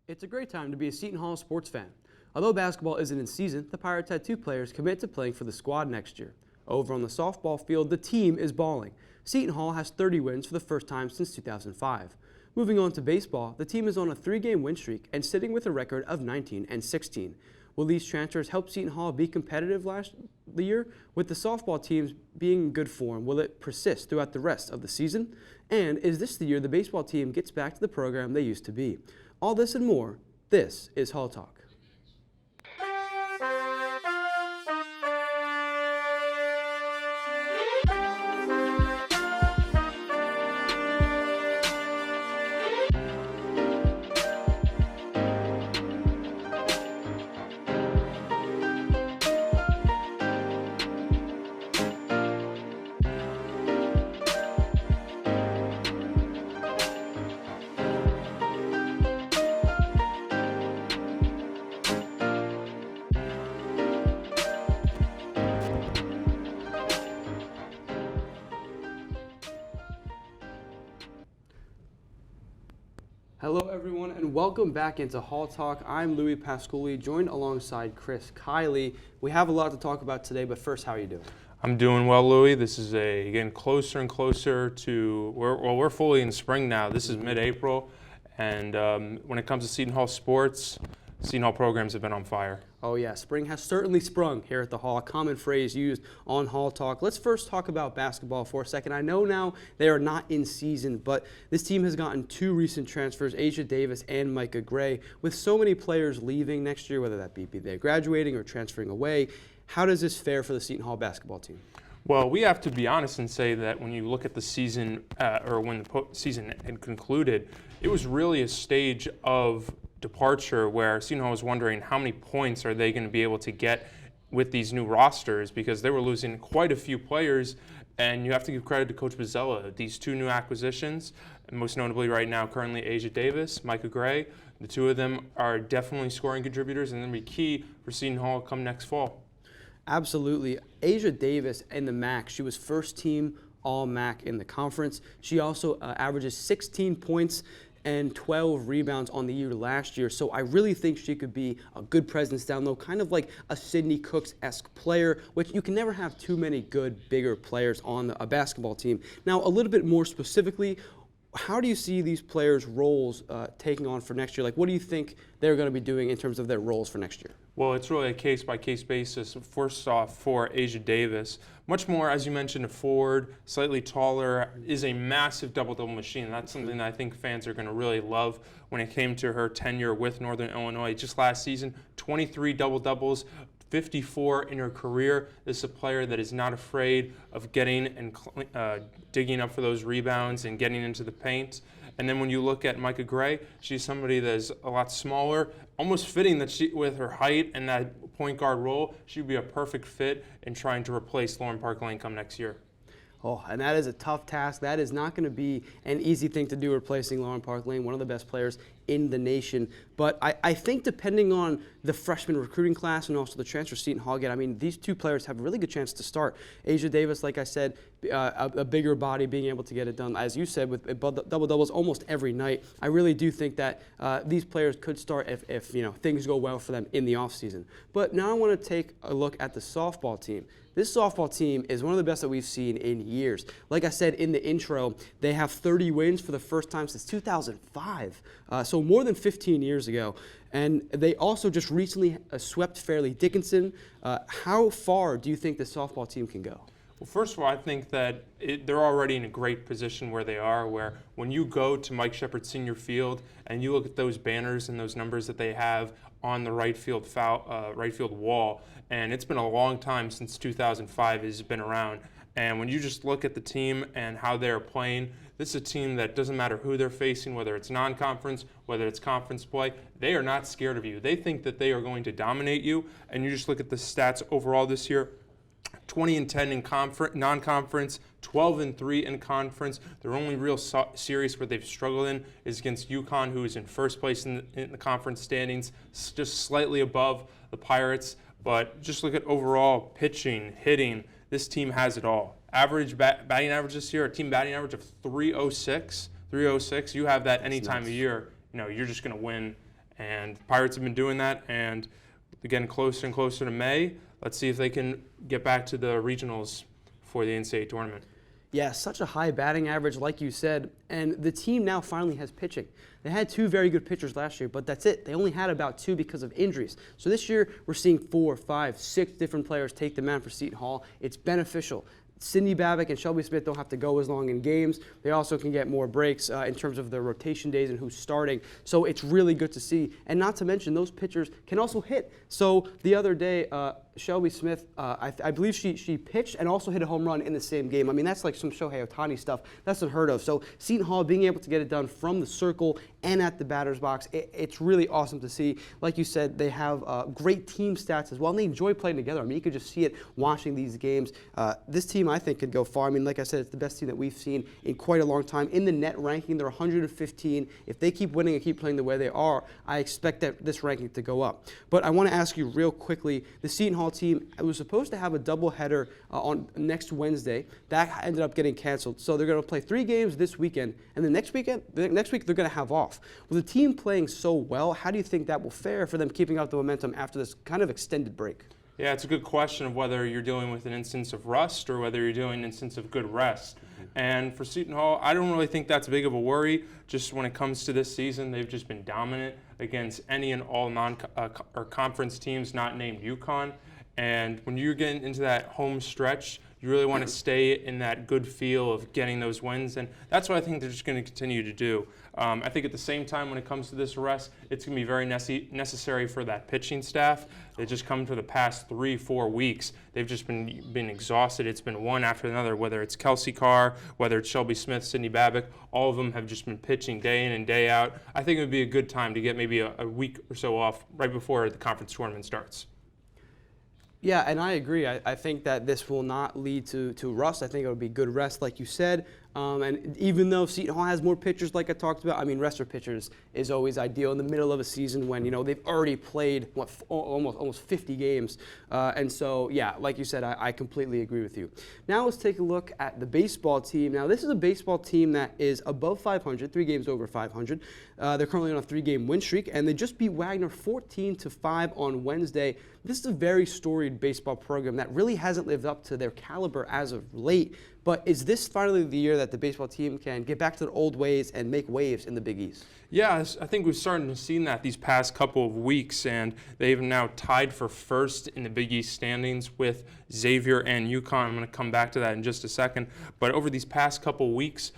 It's a great time to be a Seton Hall sports fan. Although basketball isn't in season, the Pirates had 2 players commit to playing for the squad next year. Over on the softball field, the team is balling. Seton Hall has 30 wins for the first time since 2005. Moving on to baseball, the team is on a 3-game win streak and sitting with a record of 19-16. Will these transfers help Seton Hall be competitive last year? With the softball teams being in good form, will it persist throughout the rest of the season? And is this the year the baseball team gets back to the program they used to be? All this and more, this is Hall Talk. Hello everyone and welcome back into Hall Talk. I'm Louie Pasculli, joined alongside Chris Kiely. We have a lot to talk about today, but first, how are you doing? I'm doing well, Louie. This is getting closer and closer to, we're fully in spring now. This is mid-April, and when it comes to Seton Hall sports, Seton Hall programs have been on fire. Oh yeah, spring has certainly sprung here at the Hall, a common phrase used on Hall Talk. Let's first talk about basketball for a second. I know now they are not in season, but this team has gotten 2 recent transfers, Asia Davis and Micah Gray. With so many players leaving next year, whether that be they're graduating or transferring away, how does this fare for the Seton Hall basketball team? Well, we have to be honest and say that when you look at the season, or when the season had concluded, it was really a stage of departure where Seton Hall was wondering how many points are they going to be able to get with these new rosters, because they were losing quite a few players, and you have to give credit to Coach Bozzella. These 2 new acquisitions, most notably right now currently Asia Davis, Micah Gray, the 2 of them are definitely scoring contributors and going to be key for Seton Hall come next fall. Absolutely. Asia Davis in the MAC, she was first team All-MAC in the conference. She also averages 16 points and 12 rebounds on the year last year. So I really think she could be a good presence down low, kind of like a Sydney Cooks-esque player, which you can never have too many good, bigger players on a basketball team. Now, a little bit more specifically, how do you see these players' roles taking on for next year? Like, what do you think they're going to be doing in terms of their roles for next year? Well, it's really a case-by-case basis. First off, for Asia Davis, much more, as you mentioned, a forward, slightly taller, is a massive double-double machine. That's something that I think fans are going to really love when it came to her tenure with Northern Illinois. Just last season, 23 double-doubles, 54 in her career. This is a player that is not afraid of getting and digging up for those rebounds and getting into the paint. And then when you look at Micah Gray, she's somebody that is a lot smaller, almost fitting that with her height and that point guard role, she'd be a perfect fit in trying to replace Lauren Park Lane come next year. Oh, and that is a tough task. That is not going to be an easy thing to do, replacing Lauren Park Lane, one of the best players in the nation. But I think depending on the freshman recruiting class and also the transfer Seton Hall get, I mean, these 2 players have a really good chance to start. Asia Davis, like I said, a bigger body, being able to get it done, as you said, with double-doubles almost every night. I really do think that these players could start if things go well for them in the offseason. But now I want to take a look at the softball team. This softball team is one of the best that we've seen in years. Like I said in the intro, they have 30 wins for the first time since 2005, so more than 15 years ago. And they also just recently swept Fairleigh Dickinson. How far do you think the softball team can go? Well, first of all, I think that they're already in a great position where they are, where when you go to Mike Shepard Senior Field and you look at those banners and those numbers that they have on the right field wall, and it's been a long time since 2005 has been around. And when you just look at the team and how they're playing, this is a team that doesn't matter who they're facing, whether it's non-conference, whether it's conference play, they are not scared of you. They think that they are going to dominate you, and you just look at the stats overall this year. 20-10 in non-conference, 12-3 in conference. Their only real series where they've struggled in is against UConn, who is in first place in the conference standings, just slightly above the Pirates. But just look at overall pitching, hitting. This team has it all. Average batting average this year, a team batting average of 306. 306. You have that any time of year. You know, you're just going to win. And the Pirates have been doing that, and they're getting closer and closer to May. Let's see if they can get back to the regionals for the NCAA tournament. Yeah, such a high batting average, like you said, and the team now finally has pitching. They had 2 very good pitchers last year, but that's it. They only had about 2 because of injuries. So this year, we're seeing 4, 5, 6 different players take the mound for Seton Hall. It's beneficial. Cindy Babbitt and Shelby Smith don't have to go as long in games. They also can get more breaks in terms of their rotation days and who's starting. So it's really good to see. And not to mention, those pitchers can also hit. So the other day, Shelby Smith, I believe she pitched and also hit a home run in the same game. I mean, that's like some Shohei Ohtani stuff. That's unheard of. So Seton Hall being able to get it done from the circle and at the batter's box, it's really awesome to see. Like you said, they have great team stats as well, and they enjoy playing together. I mean, you could just see it watching these games. This team, I think, could go far. I mean, like I said, it's the best team that we've seen in quite a long time. In the net ranking, they're 115. If they keep winning and keep playing the way they are, I expect that this ranking to go up. But I want to ask you real quickly, the Seton Hall team was supposed to have a doubleheader on next Wednesday. That ended up getting canceled. So they're going to play 3 games this weekend, and the next week they're going to have off. With the team playing so well, how do you think that will fare for them keeping up the momentum after this kind of extended break? Yeah, it's a good question of whether you're dealing with an instance of rust or whether you're doing an instance of good rest. And for Seton Hall, I don't really think that's big of a worry. Just when it comes to this season, they've just been dominant against any and all or conference teams not named UConn. And when you're getting into that home stretch, you really want to stay in that good feel of getting those wins, and that's what I think they're just going to continue to do. I think at the same time, when it comes to this rest, it's going to be very necessary for that pitching staff. They just come for the past 3-4 weeks. They've just been exhausted. It's been one after another, whether it's Kelsey Carr, whether it's Shelby Smith, Sydney Babbitt, all of them have just been pitching day in and day out. I think it would be a good time to get maybe a week or so off right before the conference tournament starts. Yeah, and I agree. I think that this will not lead to rust. I think it will be good rest, like you said. And even though Seton Hall has more pitchers, like I talked about, I mean, rest for pitchers is always ideal in the middle of a season when, they've already played, almost 50 games. And so, yeah, like you said, I completely agree with you. Now let's take a look at the baseball team. Now, this is a baseball team that is above 500, 3 games over 500. They're currently on a 3-game win streak, and they just beat Wagner 14-5 on Wednesday. This is a very storied baseball program that really hasn't lived up to their caliber as of late. But is this finally the year that the baseball team can get back to their old ways and make waves in the Big East? Yeah, I think we've started to see that these past couple of weeks, and they've now tied for first in the Big East standings with Xavier and UConn. I'm going to come back to that in just a second. But over these past couple of weeks,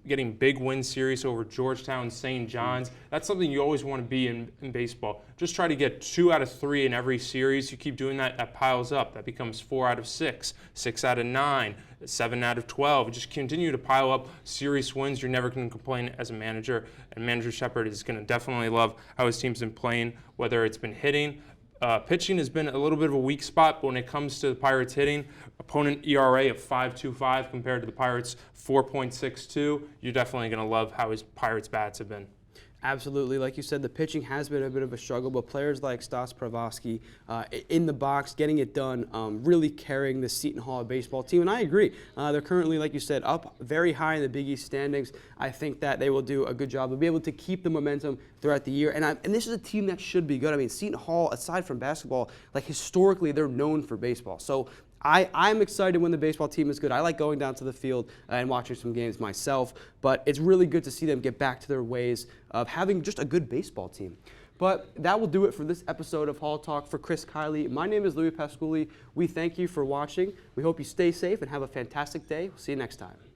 getting big win series over Georgetown, St. John's, that's something you always want to be in baseball. Just try to get 2 out of 3 in every series. You keep doing that, that piles up. That becomes 4 out of 6, 6 out of 9. 7 out of 12. Just continue to pile up series wins. You're never going to complain as a manager, and Manager Shepard is going to definitely love how his team's been playing, whether it's been hitting. Pitching has been a little bit of a weak spot, but when it comes to the Pirates hitting, opponent ERA of 5.25 compared to the Pirates 4.62, you're definitely going to love how his Pirates bats have been. Absolutely. Like you said, the pitching has been a bit of a struggle, but players like Stas Pravosky in the box, getting it done, really carrying the Seton Hall baseball team. And I agree. They're currently, like you said, up very high in the Big East standings. I think that they will do a good job. They'll be able to keep the momentum throughout the year. And this is a team that should be good. I mean, Seton Hall, aside from basketball, like historically, they're known for baseball. So I'm excited when the baseball team is good. I like going down to the field and watching some games myself, but it's really good to see them get back to their ways of having just a good baseball team. But that will do it for this episode of Hall Talk. For Chris Kiely, my name is Louie Pasculli. We thank you for watching. We hope you stay safe and have a fantastic day. We'll see you next time.